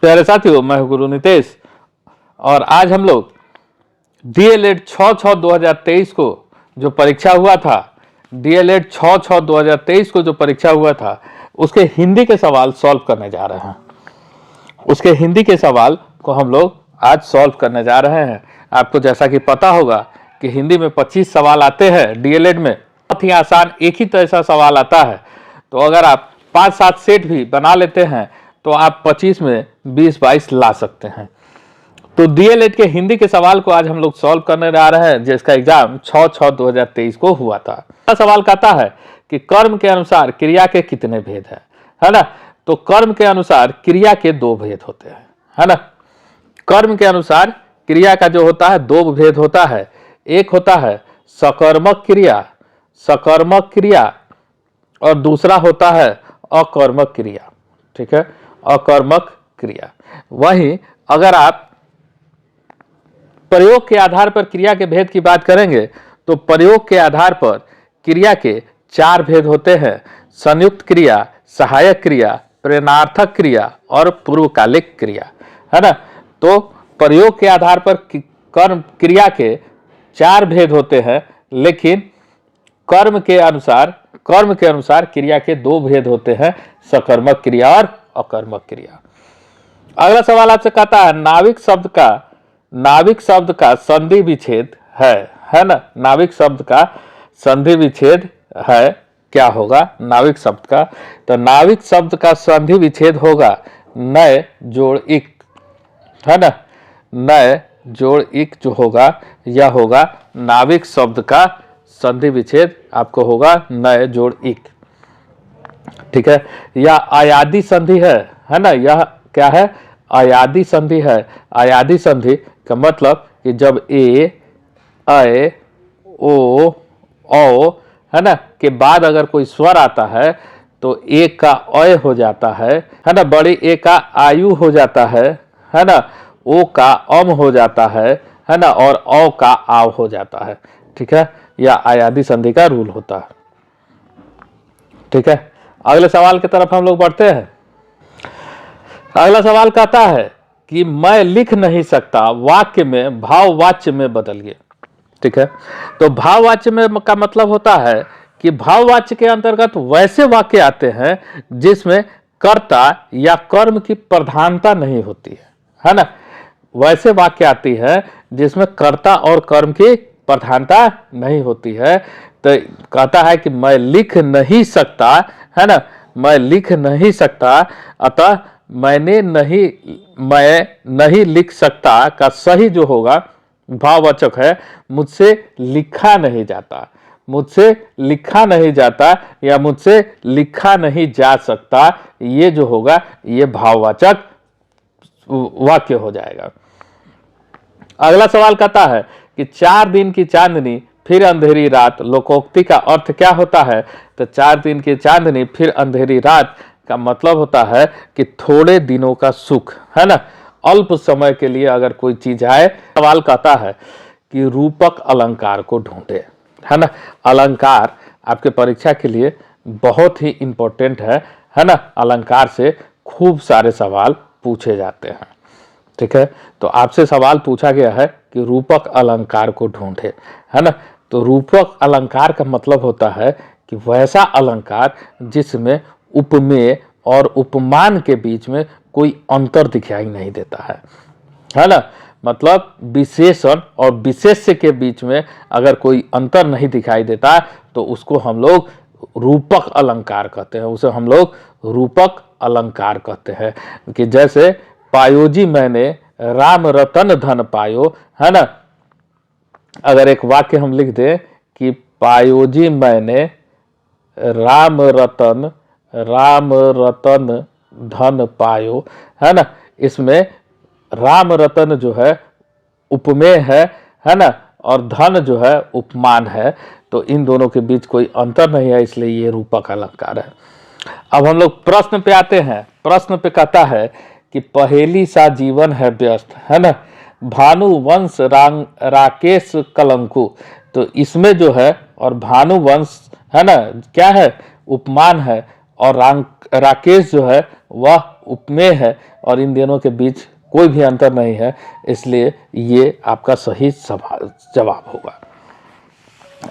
प्यारे साथियों, मैं हूं गुरु नितेश और आज हम लोग DLED 6/6/2023 को जो परीक्षा हुआ था, DLED 6/6/2023 को जो परीक्षा हुआ था उसके हिंदी के सवाल सॉल्व करने जा रहे हैं। उसके हिंदी के सवाल को हम लोग आज सॉल्व करने जा रहे हैं। आपको जैसा कि पता होगा कि हिंदी में 25 सवाल आते हैं DLED में, बहुत ही आसान एक ही तरह सवाल आता है। तो अगर आप 5-7 सेट भी बना लेते हैं तो आप 25 में 20-22 ला सकते हैं। तो DLED के हिंदी के सवाल को आज हम लोग सॉल्व करने जा रहे हैं, जिसका एग्जाम 6/6/2023 को हुआ था। सवाल कहता है कि कर्म के अनुसार क्रिया के कितने भेद हैं, है ना। तो कर्म के अनुसार क्रिया के 2 भेद होते हैं, है ना। कर्म के अनुसार क्रिया का जो होता है 2 भेद होता है। एक होता है सकर्मक क्रिया और दूसरा होता है अकर्मक क्रिया। ठीक है, अकर्मक क्रिया। वहीं अगर आप प्रयोग के आधार पर क्रिया के भेद की बात करेंगे तो प्रयोग के आधार पर क्रिया के 4 भेद होते हैं: संयुक्त क्रिया, सहायक क्रिया, प्रेरणार्थक क्रिया और पूर्वकालिक क्रिया, है ना। तो प्रयोग के आधार पर कर्म क्रिया के 4 भेद होते हैं, लेकिन कर्म के अनुसार क्रिया के 2 भेद होते हैं: सकर्मक क्रिया और अकर्मक क्रिया। अगला सवाल आपसे कहता है नाविक शब्द का संधि विच्छेद है ना। नाविक शब्द का संधि विच्छेद है, क्या होगा नाविक शब्द का? तो नाविक शब्द का संधि विच्छेद होगा नय जोड़ इक, है ना। नय जोड़ इक जो होगा यह होगा नाविक शब्द का संधि विच्छेद, आपको होगा नय जोड़ इक। ठीक है, यह अयादी संधि है ना। यह क्या है? अयादी संधि है। अयादी संधि का मतलब कि जब ए, अ, ओ, औ, है ना, के बाद अगर कोई स्वर आता है तो ए का अय हो जाता है ना। बड़ी ए का आयु हो जाता है ना। ओ का अम हो जाता है ना, और औ का आव हो जाता है। ठीक है, यह अयादी संधि का रूल होता है। ठीक है, अगले सवाल की तरफ हम लोग बढ़ते हैं। अगला सवाल कहता है कि मैं लिख नहीं सकता, वाक्य में भाववाच्य में बदलिए। ठीक है, तो भाववाच्य में का मतलब होता है कि भाववाच्य के अंतर्गत वैसे वाक्य आते हैं जिसमें कर्ता या कर्म की प्रधानता नहीं होती है ना। वैसे वाक्य आती है जिसमें कर्ता और कर्म की प्रधानता नहीं होती है। तो कहता है कि मैं लिख नहीं सकता, है ना, मैं लिख नहीं सकता, अतः मैं नहीं लिख सकता का सही जो होगा भाववाचक है मुझसे लिखा नहीं जाता, मुझसे लिखा नहीं जाता या मुझसे लिखा नहीं जा सकता। ये जो होगा ये भाववाचक वाक्य हो जाएगा। अगला सवाल कहता है कि 4 दिन की चांदनी फिर अंधेरी रात, लोकोक्ति का अर्थ क्या होता है? तो 4 दिन की चांदनी फिर अंधेरी रात का मतलब होता है कि थोड़े दिनों का सुख, है ना, अल्प समय के लिए अगर कोई चीज आए। सवाल कहता है कि रूपक अलंकार को ढूंढे, है ना। अलंकार आपके परीक्षा के लिए बहुत ही इंपॉर्टेंट है ना। अलंकार से खूब सारे सवाल पूछे जाते हैं। ठीक है, तो आपसे सवाल पूछा गया है कि रूपक अलंकार को ढूंढे, है ना। तो रूपक अलंकार का मतलब होता है कि वैसा अलंकार जिसमें उपमेय और उपमान के बीच में कोई अंतर दिखाई नहीं देता है ना। मतलब विशेषण और विशेष्य के बीच में अगर कोई अंतर नहीं दिखाई देता तो उसको हम लोग रूपक अलंकार कहते हैं, उसे हम लोग रूपक अलंकार कहते हैं। कि जैसे पायोजी मैंने राम रतन धन पायो, है ना। अगर एक वाक्य हम लिख दें कि पायोजी मैंने राम रतन धन पायो, है ना। इसमें राम रतन जो है उपमेय है ना, और धन जो है उपमान है। तो इन दोनों के बीच कोई अंतर नहीं है, इसलिए ये रूपक अलंकार है। अब हम लोग प्रश्न पे आते हैं। प्रश्न पे कहता है कि पहेली सा जीवन है व्यस्त, है ना, भानुवंश राकेश कलंकु। तो इसमें जो है और भानुवंश है ना क्या है? उपमान है, और राकेश जो है वह उपमेय है और इन दोनों के बीच कोई भी अंतर नहीं है, इसलिए ये आपका सही जवाब होगा।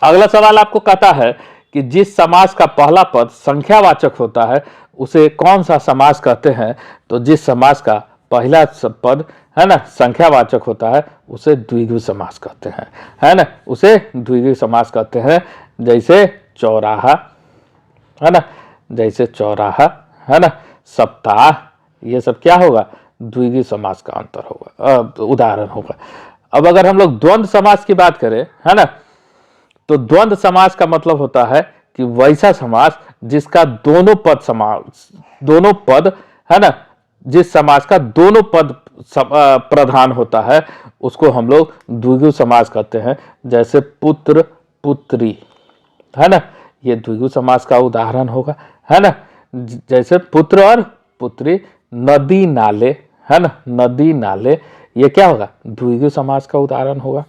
अगला सवाल आपको कहता है कि जिस समास का पहला पद संख्यावाचक होता है उसे कौन सा समास कहते हैं। तो जिस समास का पहला पद है ना संख्यावाचक होता है उसे द्विगु समास कहते हैं, है ना, उसे द्विगु समास कहते हैं। जैसे चौराहा, है ना, जैसे चौराहा, है ना, सप्ताह, ये सब क्या होगा, द्विगु समास का अंतर होगा, उदाहरण होगा। अब अगर हम लोग द्वंद्व समास की बात करें, है ना, तो द्वंद्व समास का मतलब होता है कि वैसा समास जिसका दोनों पद है ना, जिस समास का दोनों पद प्रधान होता है उसको हम लोग द्विगु समास कहते हैं। जैसे पुत्र पुत्री, है ना, ये द्विगु समास का उदाहरण होगा, है ना। जैसे पुत्र और पुत्री, नदी नाले, है ना, नदी नाले, ये क्या होगा, द्विगु समास का उदाहरण होगा।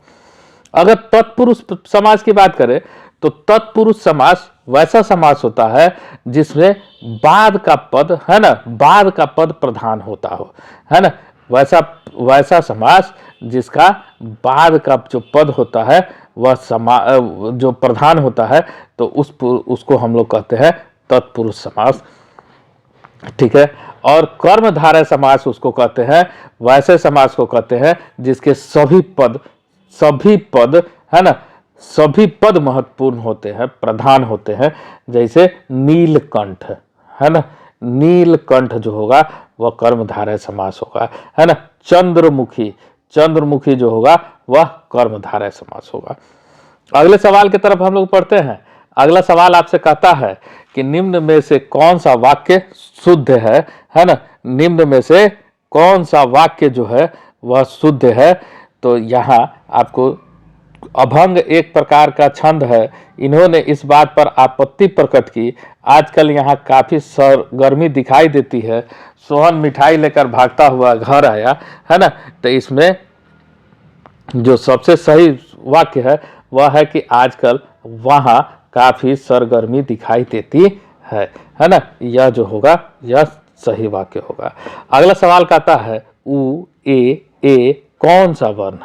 अगर तत्पुरुष समास की बात करें तो तत्पुरुष समास वैसा समास होता है जिसमें बाद का पद, है ना, बाद का पद प्रधान होता हो, है ना, वैसा समास जिसका बाद का जो पद होता है वह जो प्रधान होता है तो उसको हम लोग कहते हैं तत्पुरुष समास, ठीक है। और कर्मधारय समास उसको कहते हैं, वैसे समास को कहते हैं जिसके सभी पद, है ना, सभी पद महत्वपूर्ण होते हैं, प्रधान होते हैं। जैसे नीलकंठ, है ना, नीलकंठ जो होगा वह कर्मधारय समास होगा, है ना। चंद्रमुखी जो होगा वह कर्मधारय समास होगा। अगले सवाल की तरफ हम लोग पढ़ते हैं। अगला सवाल आपसे कहता है कि निम्न में से कौन सा वाक्य शुद्ध है ना, निम्न में से कौन सा वाक्य जो है वह शुद्ध है। तो यहाँ आपको अभंग एक प्रकार का छंद है, इन्होंने इस बात पर आपत्ति प्रकट की, आजकल यहाँ काफी सरगर्मी दिखाई देती है, सोहन मिठाई लेकर भागता हुआ घर आया, है ना। तो इसमें जो सबसे सही वाक्य है वह है कि आजकल वहाँ काफी सरगर्मी दिखाई देती है ना, यह जो होगा यह सही वाक्य होगा। अगला सवाल कहता है उ ए कौन सा वर्ण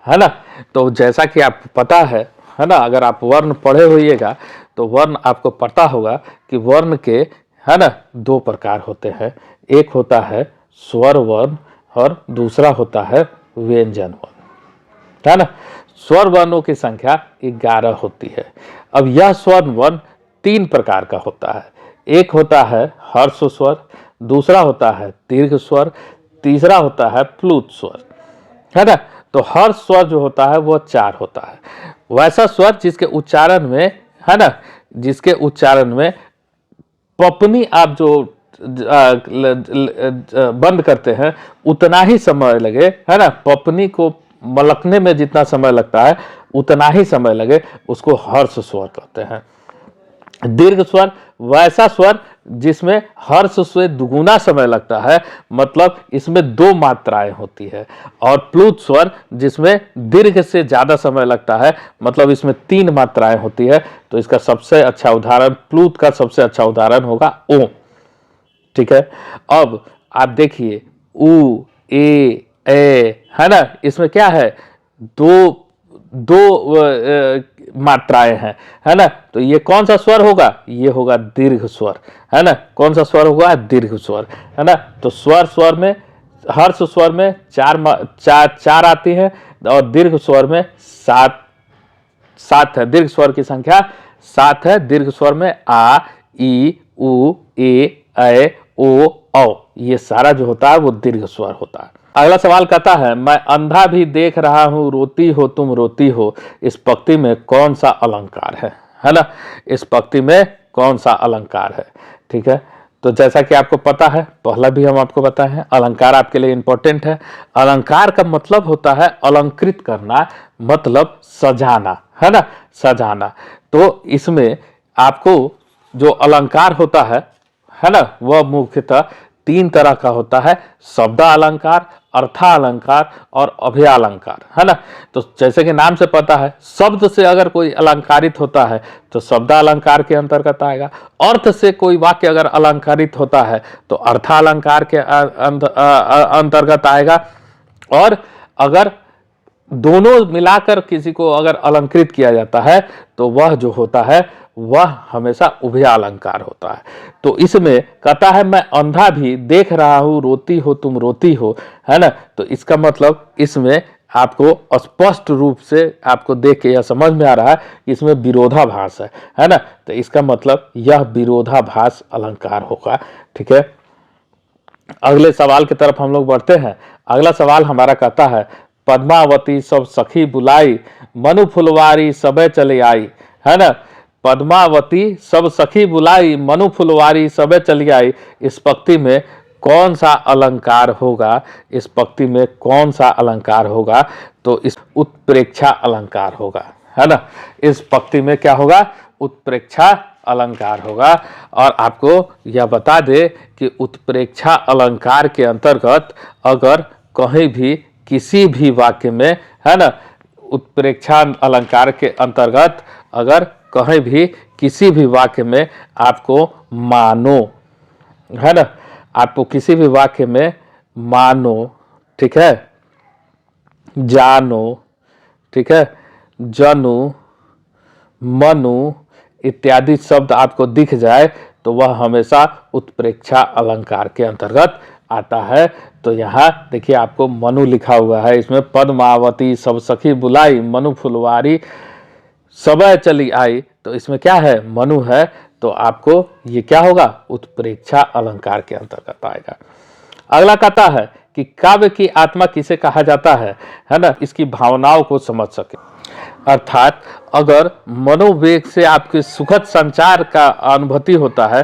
है ना। तो जैसा कि आपको पता है ना, अगर आप वर्ण पढ़े होइएगा तो वर्ण आपको पता होगा कि वर्ण के, है ना, दो प्रकार होते हैं, एक होता है स्वर वर्ण और दूसरा होता है व्यंजन वर्ण, है ना। स्वर वर्णों की संख्या 11 होती है। अब यह स्वर वर्ण 3 प्रकार का होता है, एक होता है हर्ष स्वर, दूसरा होता है दीर्घ स्वर, तीसरा होता है प्लुत स्वर, है ना। तो हर स्वर जो होता है वह 4 होता है। वैसा स्वर जिसके उच्चारण में, है ना, जिसके उच्चारण में पपनी आप जो बंद करते हैं उतना ही समय लगे, है ना, पपनी को मलकने में जितना समय लगता है उतना ही समय लगे, उसको हर्ष स्वर कहते हैं। दीर्घ स्वर वैसा स्वर जिसमें हर्ष से दुगुना समय लगता है, मतलब इसमें 2 मात्राएं होती है। और प्लुत स्वर जिसमें दीर्घ से ज्यादा समय लगता है, मतलब इसमें 3 मात्राएं होती है। तो इसका सबसे अच्छा उदाहरण, प्लुत का सबसे अच्छा उदाहरण होगा ओम, ठीक है। अब आप देखिए उ ए है ना, इसमें क्या है, दो मात्राएं हैं, है ना। तो ये कौन सा स्वर होगा, ये होगा दीर्घ स्वर, है ना। कौन सा स्वर होगा, दीर्घ स्वर, है ना। तो स्वर में, हर्ष स्वर में चार आती है और दीर्घ स्वर में 7 है। दीर्घ स्वर की संख्या 7 है। दीर्घ स्वर में आ, ई, उ, ए, ओ, औ, ये सारा जो होता है वो दीर्घ स्वर होता है। अगला सवाल कहता है मैं अंधा भी देख रहा हूं रोती हो तुम रोती हो, इस पंक्ति में कौन सा अलंकार है ना, इस पंक्ति में कौन सा अलंकार है, ठीक है। तो जैसा कि आपको पता है, पहला भी हम आपको बताए हैं, अलंकार आपके लिए इंपॉर्टेंट है। अलंकार का मतलब होता है अलंकृत करना, मतलब सजाना, है ना, सजाना। तो इसमें आपको जो अलंकार होता है ना, वह मुख्यतः 3 तरह का होता है, शब्द अलंकार, अर्थालंकार और अभयालंकार, है ना। तो जैसे कि नाम से पता है, शब्द से अगर कोई अलंकारित होता है तो शब्दालंकार के अंतर्गत आएगा, अर्थ से कोई वाक्य अगर अलंकारित होता है तो अर्थालंकार के अंतर्गत आएगा, और अगर दोनों मिलाकर किसी को अगर अलंकृत किया जाता है तो वह जो होता है वह हमेशा उभयालंकार होता है। तो इसमें कहता है मैं अंधा भी देख रहा हूं, रोती हो तुम रोती हो, है ना। तो इसका मतलब इसमें आपको स्पष्ट रूप से आपको देख के यह समझ में आ रहा है कि इसमें विरोधाभास है ना। तो इसका मतलब यह विरोधाभास अलंकार होगा, ठीक है। अगले सवाल की तरफ हम लोग बढ़ते हैं। अगला सवाल हमारा कहता है पद्मावती सब सखी बुलाई, मनु फुलवारी सबे चली आई, है ना। पद्मावती सब सखी बुलाई, मनु फुलवारी सबे चली आई, इस पंक्ति में कौन सा अलंकार होगा? इस पंक्ति में कौन सा अलंकार होगा? तो इस उत्प्रेक्षा अलंकार होगा, है ना। इस पंक्ति में क्या होगा? उत्प्रेक्षा अलंकार होगा। और आपको यह बता दे कि उत्प्रेक्षा अलंकार के अंतर्गत अगर कहीं भी किसी भी वाक्य में, है ना, उत्प्रेक्षा अलंकार के अंतर्गत अगर कहीं भी किसी भी वाक्य में आपको मानो, है ना, आपको किसी भी वाक्य में मानो, ठीक है, जानो, ठीक है, जनु, मनु इत्यादि शब्द आपको दिख जाए तो वह हमेशा उत्प्रेक्षा अलंकार के अंतर्गत आता है। तो यहाँ देखिए आपको मनु लिखा हुआ है, इसमें पद्मावती सब सखी बुलाई, मनु फुलवारी सबे चली आई, तो इसमें क्या है? मनु है। तो आपको ये क्या होगा? उत्प्रेक्षा अलंकार के अंतर्गत आएगा। अगला कहता है कि काव्य की आत्मा किसे कहा जाता है ना, इसकी भावनाओं को समझ सके। अर्थात अगर मनोवेग से आपके सुखद संचार का अनुभूति होता है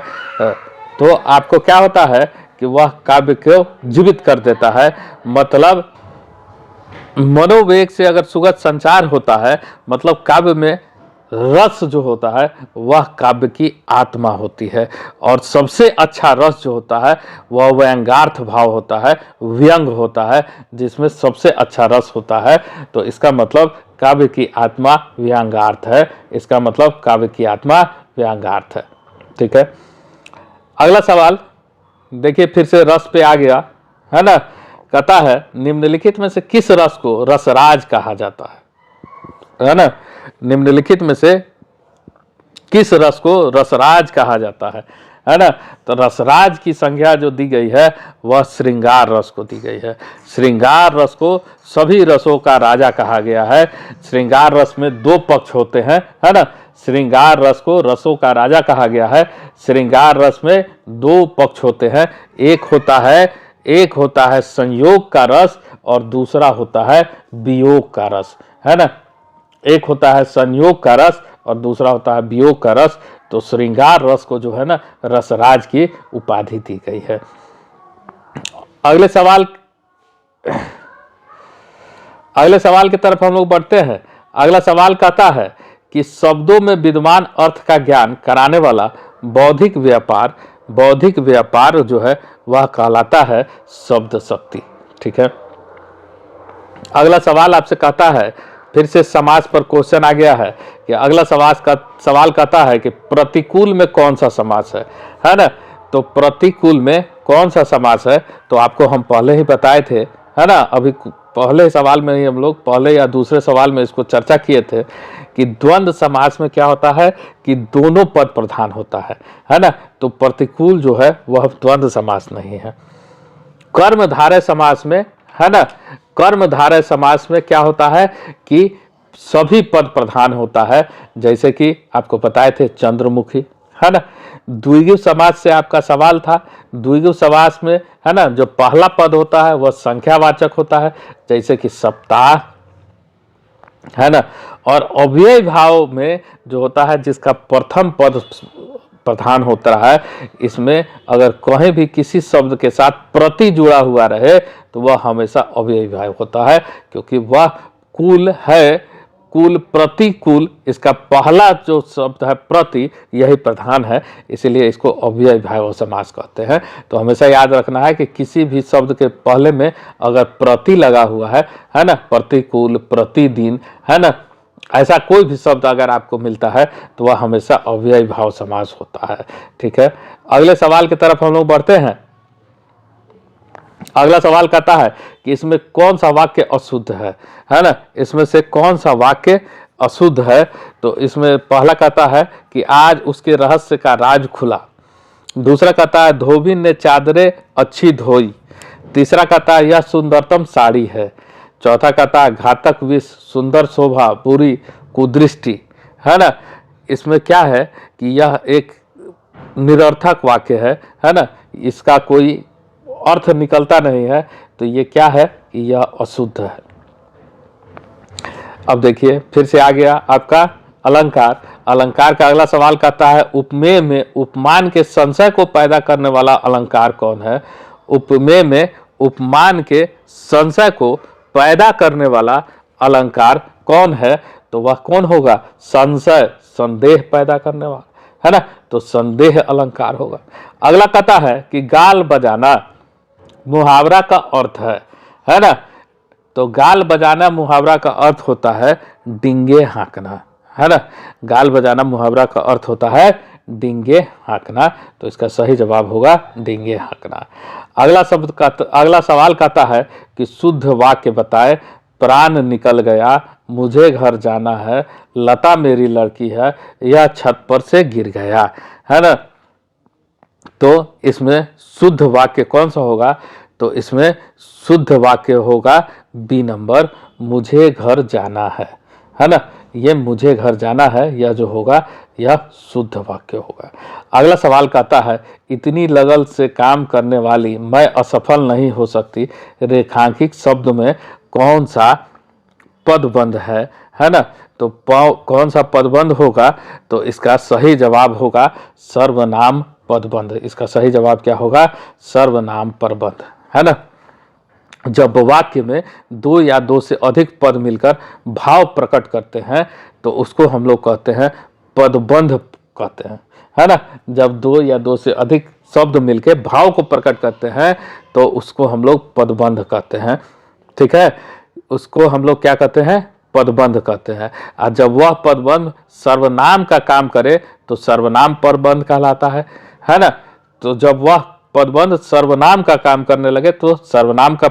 तो आपको क्या होता है कि वह काव्य को जीवित कर देता है। मतलब मनोवेग से अगर सुखद संचार होता है मतलब काव्य में रस जो होता है वह काव्य की आत्मा होती है। और सबसे अच्छा रस जो होता है वह व्यंग्यार्थ भाव होता है, व्यंग होता है, जिसमें सबसे अच्छा रस होता है। तो इसका मतलब काव्य की आत्मा व्यंग्यार्थ है। इसका मतलब काव्य की आत्मा व्यंग्यार्थ है, ठीक है। अगला सवाल देखिए, फिर से रस पे आ गया, है ना। कहता है निम्नलिखित में से किस रस को रसराज कहा जाता है ना। निम्नलिखित में से किस रस को रसराज कहा जाता है ना। तो रसराज की संज्ञा जो दी गई है वह श्रृंगार रस को दी गई है। श्रृंगार रस को सभी रसों का राजा कहा गया है। श्रृंगार रस में दो पक्ष होते हैं, है ना। श्रृंगार रस को रसों का राजा कहा गया है। श्रृंगार रस में दो पक्ष होते हैं, एक होता है संयोग का रस और दूसरा होता है वियोग का रस, है ना। एक होता है संयोग का रस और दूसरा होता है वियोग का रस। तो श्रृंगार रस को जो है ना रसराज की उपाधि दी गई है। अगले सवाल की तरफ हम लोग बढ़ते हैं। अगला सवाल कहता है कि शब्दों में विद्यमान अर्थ का ज्ञान कराने वाला बौद्धिक व्यापार जो है वह कहलाता है शब्द शक्ति, ठीक है। अगला सवाल आपसे कहता है, फिर से समास पर क्वेश्चन आ गया है कि अगला सवाल कहता है कि प्रतिकूल में कौन सा समास है ना। तो प्रतिकूल में कौन सा समास है? तो आपको हम पहले ही बताए थे, है ना। अभी पहले सवाल में ही हम लोग पहले या दूसरे सवाल में इसको चर्चा किए थे कि द्वंद्व समास में क्या होता है कि दोनों पद प्रधान होता है ना। तो प्रतिकूल जो है वह द्वंद्व समास नहीं है। कर्मधारय समास में, है ना, कर्मधारय समास में क्या होता है कि सभी पद प्रधान होता है। जैसे कि आपको बताए थे चंद्रमुखी, है ना। द्विगु समास से आपका सवाल था। द्विगु समास में, है ना, जो पहला पद होता है वह संख्यावाचक होता है, जैसे कि सप्ताह, है ना। और अव्यय भाव में जो होता है जिसका प्रथम पद प्रधान होता है, इसमें अगर कहीं भी किसी शब्द के साथ प्रति जुड़ा हुआ रहे तो वह हमेशा अव्ययी भाव होता है, क्योंकि वह कुल है कुल, प्रतिकूल, इसका पहला जो शब्द है प्रति, यही प्रधान है, इसीलिए इसको अव्ययीभाव समास कहते हैं। तो हमेशा याद रखना है कि किसी भी शब्द के पहले में अगर प्रति लगा हुआ है ना, प्रतिकूल, प्रतिदिन, है ना, ऐसा कोई भी शब्द अगर आपको मिलता है तो वह हमेशा अव्ययीभाव समास होता है। ठीक है, अगले सवाल की तरफ हम लोग बढ़ते हैं। अगला सवाल कहता है कि इसमें कौन सा वाक्य अशुद्ध है ना, इसमें से कौन सा वाक्य अशुद्ध है। तो इसमें पहला कहता है कि आज उसके रहस्य का राज खुला। दूसरा कहता है धोबी ने चादरें अच्छी धोई। तीसरा कहता है यह सुंदरतम साड़ी है। चौथा कहता है घातक विष, सुंदर शोभा, बुरी कुदृष्टि, है ना। इसमें क्या है कि यह एक निरर्थक वाक्य है ना, इसका कोई अर्थ निकलता नहीं है, तो ये क्या है कि यह अशुद्ध है। अब देखिए फिर से आ गया आपका अलंकार। अलंकार का अगला सवाल कहता है उपमेय में उपमान के संशय को पैदा करने वाला अलंकार कौन है। उपमेय में उपमान के संशय को पैदा करने वाला अलंकार कौन है, तो वह कौन होगा, संशय, संदेह पैदा करने वाला, है ना, तो संदेह अलंकार होगा। अगला कहता है कि गाल बजाना मुहावरा का अर्थ है ना, तो गाल बजाना मुहावरा का अर्थ होता है डिंगे हाँकना, है ना। गाल बजाना मुहावरा का अर्थ होता है डिंगे हाँकना, तो इसका सही जवाब होगा डिंगे हाँकना। अगला सवाल कहता है कि शुद्ध वाक्य बताए। प्राण निकल गया, मुझे घर जाना है, लता मेरी लड़की है, यह छत पर से गिर गया, है ना। तो इसमें शुद्ध वाक्य कौन सा होगा, तो इसमें शुद्ध वाक्य होगा बी नंबर, मुझे घर जाना है ना। ये मुझे घर जाना है, यह जो होगा यह शुद्ध वाक्य होगा। अगला सवाल कहता है इतनी लगन से काम करने वाली मैं असफल नहीं हो सकती। रेखांकित शब्द में कौन सा पदबंध है ना, तो कौन सा पदबंध होगा, तो इसका सही जवाब होगा सर्वनाम पदबंध। इसका सही जवाब क्या होगा, सर्वनाम पदबंध, है ना। जब वाक्य में दो या दो से अधिक पद मिलकर भाव प्रकट करते हैं तो उसको हम लोग कहते हैं पदबंध कहते हैं, है ना। जब दो या दो से अधिक शब्द मिलकर भाव को प्रकट करते हैं तो उसको हम लोग पदबंध कहते हैं। ठीक है, उसको हम लोग क्या कहते हैं, पदबंध कहते हैं। और जब वह पदबंध सर्वनाम का काम करे तो सर्वनाम पदबंध कहलाता है ना। तो जब वह पदबंध सर्वनाम का काम करने लगे तो सर्वनाम का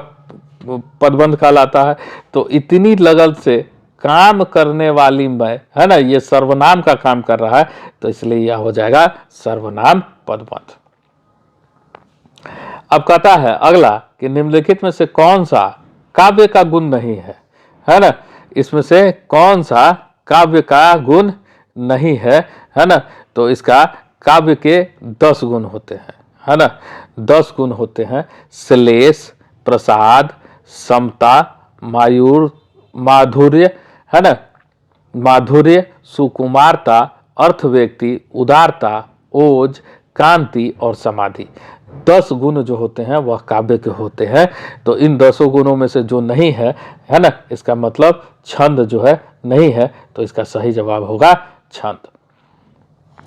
पदबंध कहलाता है। तो इतनी लगन से काम करने वाली मैं, है ना, ये सर्वनाम का काम कर रहा है, तो इसलिए यह हो जाएगा सर्वनाम पदबंध। अब कहता है अगला कि निम्नलिखित में से कौन सा काव्य का गुण नहीं है ना। इसमें से कौन सा काव्य का गुण नहीं है ना, तो इसका काव्य के 10 गुण होते हैं, है ना। 10 गुण होते हैं, श्लेष, प्रसाद, समता, माधुर्य, है ना, माधुर्य, सुकुमारता, अर्थ व्यक्ति, उदारता, ओज, कांति और समाधि। 10 गुण जो होते हैं वह काव्य के होते हैं। तो इन 10 गुणों में से जो नहीं है ना, इसका मतलब छंद जो है नहीं है, तो इसका सही जवाब होगा छंद।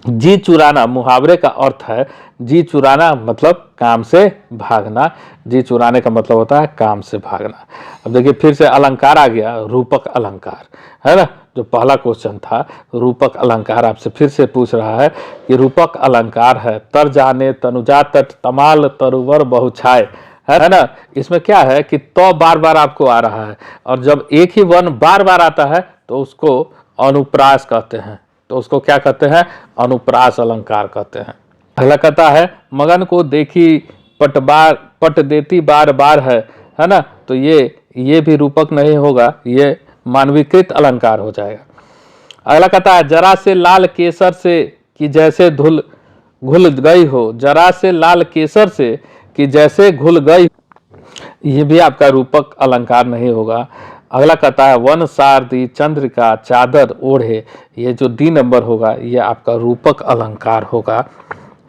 जी चुराना मुहावरे का अर्थ है, जी चुराना मतलब काम से भागना, जी चुराने का मतलब होता है काम से भागना। अब देखिए फिर से अलंकार आ गया, रूपक अलंकार, है ना। जो पहला क्वेश्चन था रूपक अलंकार, आपसे फिर से पूछ रहा है कि रूपक अलंकार है तर जाने तनुजा तट तमाल तरुवर बहुछाए, है ना। इसमें क्या है कि तो बार बार आपको आ रहा है, और जब एक ही वर्ण बार बार आता है तो उसको अनुप्रास कहते हैं, तो उसको क्या कहते हैं, अनुप्रास अलंकार कहते हैं। अगला कहता है मगन को देखी पट देती बार बार है ना। तो ये भी रूपक नहीं होगा, ये मानवीकृत अलंकार हो जाएगा। अगला कहता है जरा से लाल केसर से कि जैसे घुल गई हो, जरा से लाल केसर से कि जैसे घुल गई, ये भी आपका रूपक अलंकार नहीं होगा। अगला कहता है वन सारदी चंद्रिका चादर ओढ़े, ये जो डी नंबर होगा ये आपका रूपक अलंकार होगा।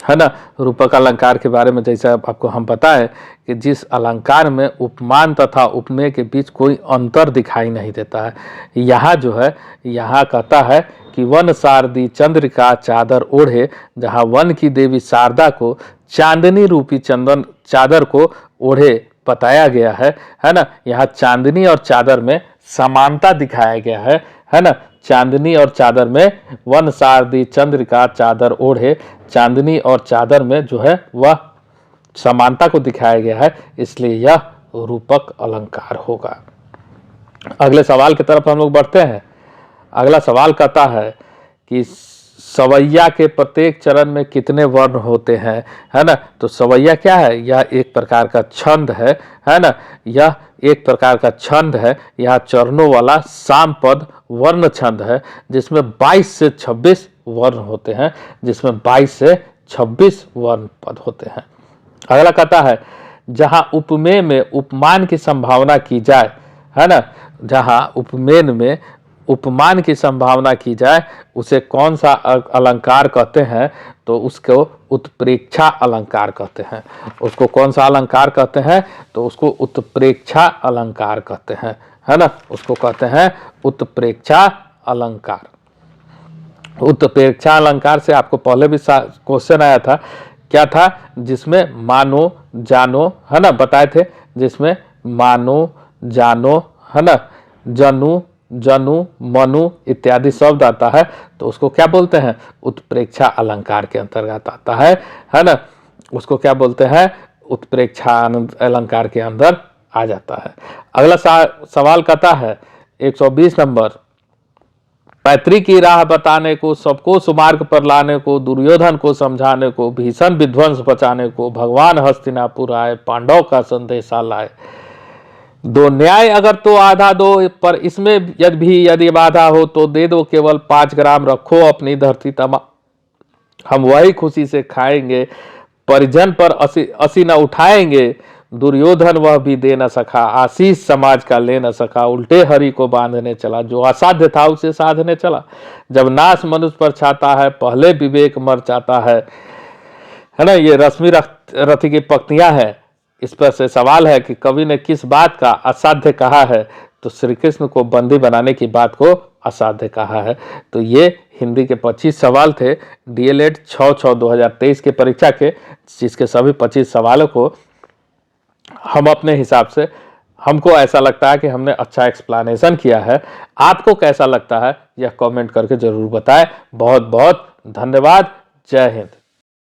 है ना। रूपक अलंकार के बारे में जैसा आपको हम पता है कि जिस अलंकार में उपमान तथा उपमेय के बीच कोई अंतर दिखाई नहीं देता है, यहाँ जो है, यहाँ कहता है कि वन शारदी चंद्रिका चादर ओढ़े, जहाँ वन की देवी शारदा को चांदनी रूपी चंदन चादर को ओढ़े बताया गया है ना। यहाँ चांदनी और चादर में समानता दिखाया गया है ना। चांदनी और चादर में वन शारदी चंद्रिका चादर ओढ़े, चांदनी और चादर में जो है वह समानता को दिखाया गया है, इसलिए यह रूपक अलंकार होगा। अगले सवाल की तरफ हम लोग बढ़ते हैं। अगला सवाल कहता है कि सवैया के प्रत्येक चरण में कितने वर्ण होते हैं, है ना। तो सवैया क्या है, यह एक प्रकार का छंद है ना। यह एक प्रकार का छंद है, यह चरणों वाला सामपद वर्ण छंद है, जिसमें 22 से 26 वर्ण होते हैं, जिसमें 22 से 26 वर्ण पद होते हैं। अगला कहता है जहां उपमेय में उपमान की संभावना की जाए, है ना, जहां उपमेय में उपमान की संभावना की जाए उसे कौन सा अलंकार कहते हैं, तो उसको उत्प्रेक्षा अलंकार कहते हैं। उसको कौन सा अलंकार कहते हैं, तो उसको उत्प्रेक्षा अलंकार कहते हैं, है ना। उसको कहते हैं उत्प्रेक्षा अलंकार। उत्प्रेक्षा अलंकार से आपको पहले भी क्वेश्चन आया था, क्या था, जिसमें मानो जानो, है ना, बताए थे, जिसमें मानो जानो, है ना, जनु जनु मनु इत्यादि शब्द आता है, तो उसको क्या बोलते हैं, उत्प्रेक्षा अलंकार के अंतर्गत आता है ना। उसको क्या बोलते हैं, उत्प्रेक्षा अलंकार के अंदर आ जाता है। अगला सवाल कहता है 120 नंबर, पैतृक की राह बताने को, सबको सुमार्ग पर लाने को, दुर्योधन को समझाने को, भीषण विध्वंस बचाने को, भगवान हस्तिनापुर आए, पांडव का संदेशा लाए। दो न्याय अगर तो आधा दो, पर इसमें यदि बाधा हो तो दे दो केवल 5 ग्राम, रखो अपनी धरती तमा, हम वही खुशी से खाएंगे, परिजन पर असी न उठाएंगे, दुर्योधन वह भी दे न सका, आशीष समाज का ले न सका, उल्टे हरि को बांधने चला, जो असाध्य था उसे साधने चला, जब नाश मनुष्य पर छाता है, पहले विवेक मर जाता है ना। ये रश्मि रथी की पंक्तियां हैं। इस पर से सवाल है कि कवि ने किस बात का असाध्य कहा है, तो श्री कृष्ण को बंदी बनाने की बात को असाध्य कहा है। तो ये हिंदी के 25 सवाल थे डीएलएड 6/6/2023 के परीक्षा के, जिसके सभी 25 सवालों को हम अपने हिसाब से, हमको ऐसा लगता है कि हमने अच्छा एक्सप्लेनेशन किया है। आपको कैसा लगता है यह कमेंट करके जरूर बताएं। बहुत बहुत धन्यवाद। जय हिंद।